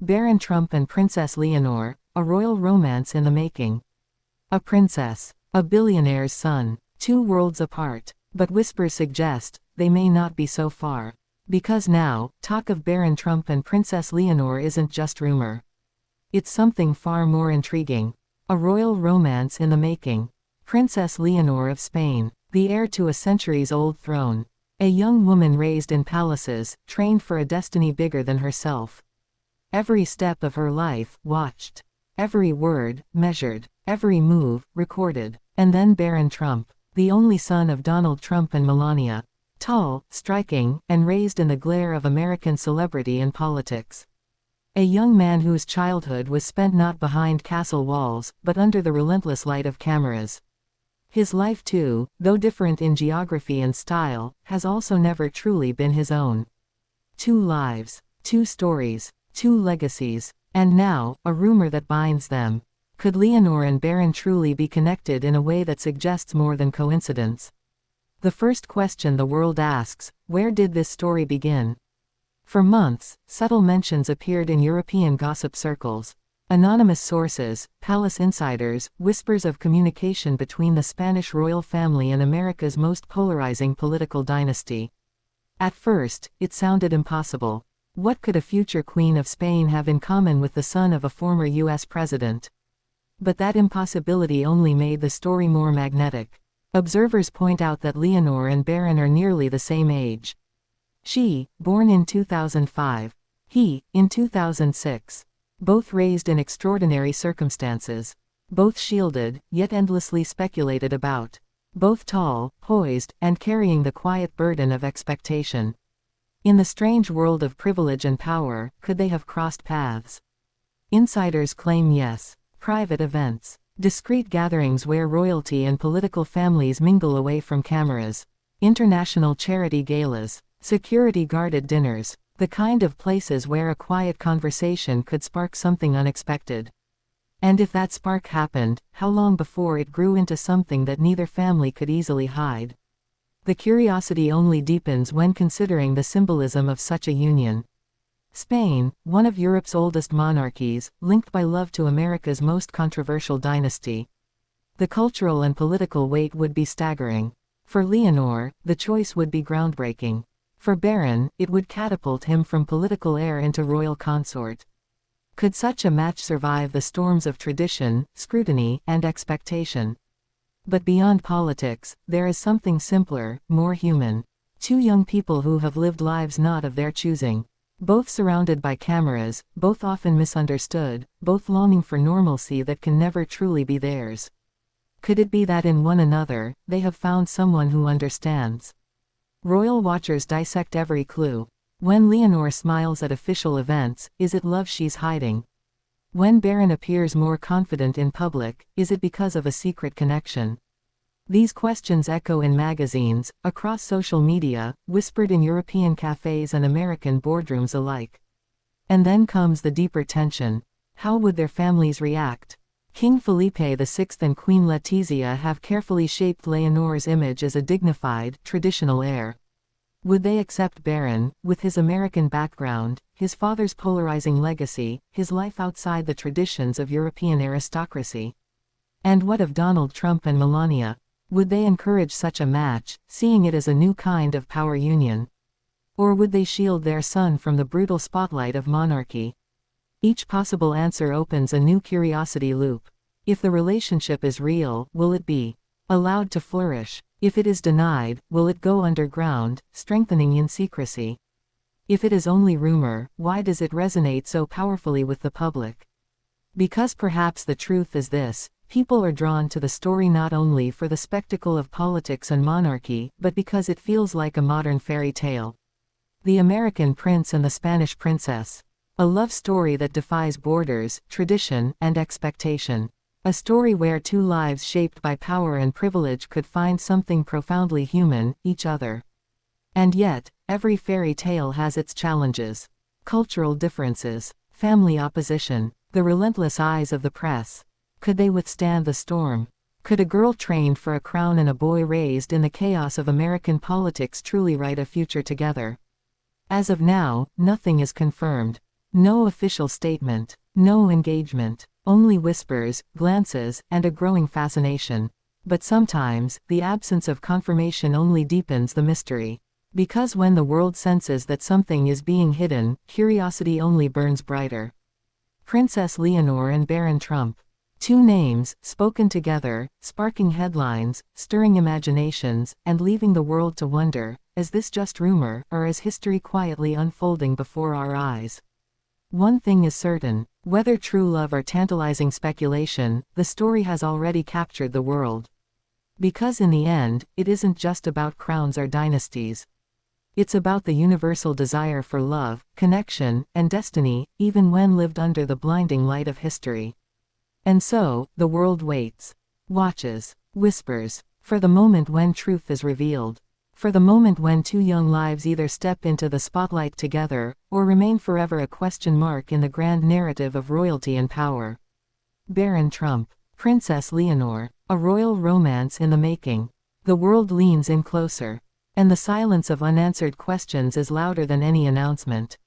Baron Trump and Princess Leonor, a royal romance in the making. A princess, a billionaire's son, two worlds apart, but whispers suggest they may not be so far. Because now, talk of Baron Trump and Princess Leonor isn't just rumor. It's something far more intriguing. A royal romance in the making. Princess Leonor of Spain, the heir to a centuries-old throne. A young woman raised in palaces, trained for a destiny bigger than herself. Every step of her life, watched. Every word, measured. Every move, recorded. And then Baron Trump, the only son of Donald Trump and Melania. Tall, striking, and raised in the glare of American celebrity and politics. A young man whose childhood was spent not behind castle walls, but under the relentless light of cameras. His life too, though different in geography and style, has also never truly been his own. Two lives, two stories, two legacies, and now, a rumor that binds them. Could Leonor and Barron truly be connected in a way that suggests more than coincidence? The first question the world asks, where did this story begin? For months, subtle mentions appeared in European gossip circles. Anonymous sources, palace insiders, whispers of communication between the Spanish royal family and America's most polarizing political dynasty. At first, it sounded impossible. What could a future Queen of Spain have in common with the son of a former U.S. president? But that impossibility only made the story more magnetic. Observers point out that Leonor and Barron are nearly the same age. She, born in 2005. He, in 2006. Both raised in extraordinary circumstances. Both shielded, yet endlessly speculated about. Both tall, poised, and carrying the quiet burden of expectation. In the strange world of privilege and power, could they have crossed paths? Insiders claim yes. Private events. Discreet gatherings where royalty and political families mingle away from cameras. International charity galas. Security-guarded dinners. The kind of places where a quiet conversation could spark something unexpected. And if that spark happened, how long before it grew into something that neither family could easily hide? The curiosity only deepens when considering the symbolism of such a union. Spain, one of Europe's oldest monarchies, linked by love to America's most controversial dynasty. The cultural and political weight would be staggering. For Leonor, the choice would be groundbreaking. For Barron, it would catapult him from political heir into royal consort. Could such a match survive the storms of tradition, scrutiny, and expectation? But beyond politics, there is something simpler, more human. Two young people who have lived lives not of their choosing. Both surrounded by cameras, both often misunderstood, both longing for normalcy that can never truly be theirs. Could it be that in one another, they have found someone who understands? Royal watchers dissect every clue. When Leonor smiles at official events, is it love she's hiding? When Barron appears more confident in public, is it because of a secret connection? These questions echo in magazines, across social media, whispered in European cafes and American boardrooms alike. And then comes the deeper tension. How would their families react? King Felipe VI and Queen Letizia have carefully shaped Leonor's image as a dignified, traditional heir. Would they accept Barron, with his American background, his father's polarizing legacy, his life outside the traditions of European aristocracy? And what of Donald Trump and Melania? Would they encourage such a match, seeing it as a new kind of power union? Or would they shield their son from the brutal spotlight of monarchy? Each possible answer opens a new curiosity loop. If the relationship is real, will it be allowed to flourish? If it is denied, will it go underground, strengthening in secrecy? If it is only rumor, why does it resonate so powerfully with the public? Because perhaps the truth is this: people are drawn to the story not only for the spectacle of politics and monarchy, but because it feels like a modern fairy tale. The American Prince and the Spanish Princess. A love story that defies borders, tradition, and expectation. A story where two lives shaped by power and privilege could find something profoundly human, each other. And yet, every fairy tale has its challenges. Cultural differences, family opposition, the relentless eyes of the press. Could they withstand the storm? Could a girl trained for a crown and a boy raised in the chaos of American politics truly write a future together? As of now, nothing is confirmed. No official statement. No engagement. Only whispers, glances, and a growing fascination. But sometimes, the absence of confirmation only deepens the mystery. Because when the world senses that something is being hidden, curiosity only burns brighter. Princess Leonor and Baron Trump. Two names, spoken together, sparking headlines, stirring imaginations, and leaving the world to wonder, is this just rumor, or is history quietly unfolding before our eyes? One thing is certain, whether true love or tantalizing speculation, the story has already captured the world. Because in the end, it isn't just about crowns or dynasties. It's about the universal desire for love, connection, and destiny, even when lived under the blinding light of history. And so, the world waits, watches, whispers, for the moment when truth is revealed. For the moment when two young lives either step into the spotlight together, or remain forever a question mark in the grand narrative of royalty and power. Baron Trump, Princess Leonor, a royal romance in the making. The world leans in closer. And the silence of unanswered questions is louder than any announcement.